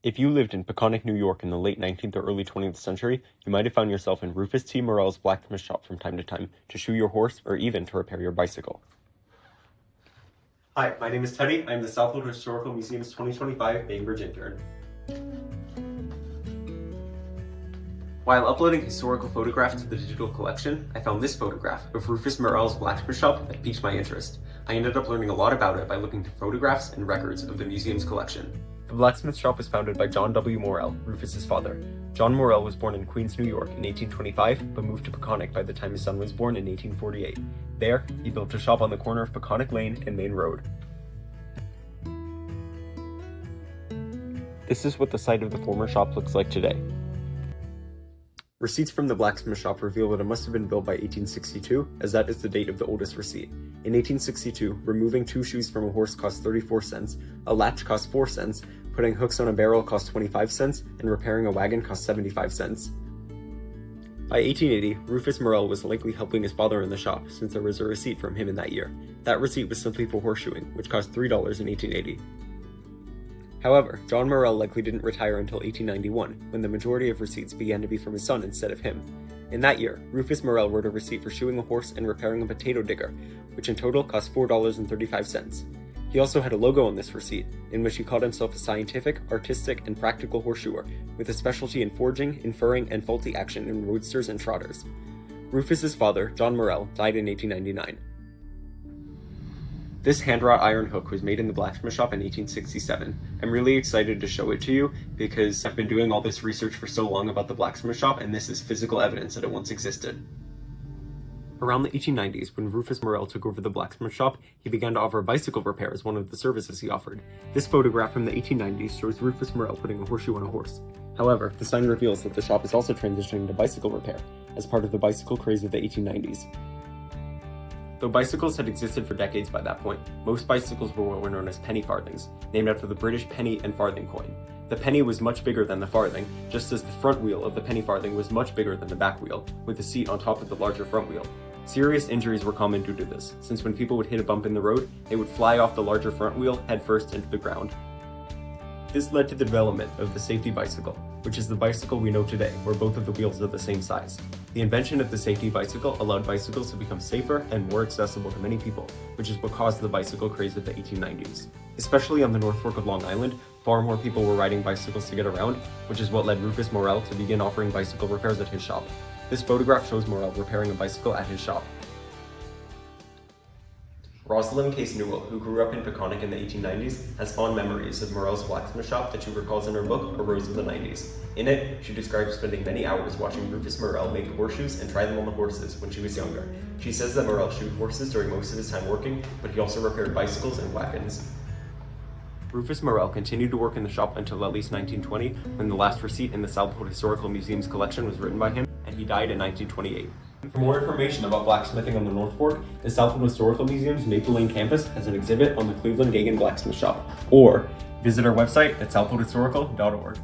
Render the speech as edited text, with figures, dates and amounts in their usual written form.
If you lived in Peconic, New York in the late 19th or early 20th century, you might have found yourself in Rufus T. Morrell's Blacksmith shop from time to time to shoe your horse or even to repair your bicycle. Hi, my name is Teddy. I'm the Southold Historical Museum's 2025 Bainbridge intern. While uploading historical photographs to the digital collection, I found this photograph of Rufus Morrell's blacksmith shop that piqued my interest. I ended up learning a lot about it by looking through photographs and records of the museum's collection. The blacksmith shop was founded by John W. Morrell, Rufus's father. John Morrell was born in Queens, New York in 1825, but moved to Peconic by the time his son was born in 1848. There, he built a shop on the corner of Peconic Lane and Main Road. This is what the site of the former shop looks like today. Receipts from the blacksmith shop reveal that it must have been built by 1862, as that is the date of the oldest receipt. In 1862, removing two shoes from a horse cost 34 cents, a latch cost 4 cents, putting hooks on a barrel cost 25 cents, and repairing a wagon cost 75 cents. By 1880, Rufus Morrell was likely helping his father in the shop, since there was a receipt from him in that year. That receipt was simply for horseshoeing, which cost $3 in 1880. However, John Morrell likely didn't retire until 1891, when the majority of receipts began to be from his son instead of him. In that year, Rufus Morrell wrote a receipt for shoeing a horse and repairing a potato digger, which in total cost $4.35. He also had a logo on this receipt, in which he called himself a scientific, artistic, and practical horseshoer, with a specialty in forging, inferring, and faulty action in roadsters and trotters. Rufus's father, John Morrell, died in 1899. This hand-wrought iron hook was made in the blacksmith shop in 1867. I'm really excited to show it to you because I've been doing all this research for so long about the blacksmith shop, and this is physical evidence that it once existed. Around the 1890s, when Rufus Morrell took over the blacksmith shop, he began to offer bicycle repair as one of the services he offered. This photograph from the 1890s shows Rufus Morrell putting a horseshoe on a horse. However, the sign reveals that the shop is also transitioning to bicycle repair, as part of the bicycle craze of the 1890s. Though bicycles had existed for decades by that point, most bicycles were what were known as penny farthings, named after the British penny and farthing coin. The penny was much bigger than the farthing, just as the front wheel of the penny farthing was much bigger than the back wheel, with the seat on top of the larger front wheel. Serious injuries were common due to this, since when people would hit a bump in the road, they would fly off the larger front wheel headfirst into the ground. This led to the development of the safety bicycle, which is the bicycle we know today, where both of the wheels are the same size. The invention of the safety bicycle allowed bicycles to become safer and more accessible to many people, which is what caused the bicycle craze of the 1890s. Especially on the North Fork of Long Island, far more people were riding bicycles to get around, which is what led Rufus Morrell to begin offering bicycle repairs at his shop. This photograph shows Morrell repairing a bicycle at his shop. Rosalind Case Newell, who grew up in Peconic in the 1890s, has fond memories of Morrell's blacksmith shop that she recalls in her book, A Rose of the 90s. In it, she describes spending many hours watching Rufus Morrell make horseshoes and try them on the horses when she was younger. She says that Morrell shoed horses during most of his time working, but he also repaired bicycles and wagons. Rufus Morrell continued to work in the shop until at least 1920, when the last receipt in the Southold Historical Museum's collection was written by him, and he died in 1928. For more information about blacksmithing on the North Fork, the Southold Historical Museum's Maple Lane campus has an exhibit on the Cleveland Gagan Blacksmith Shop, or visit our website at southoldhistorical.org.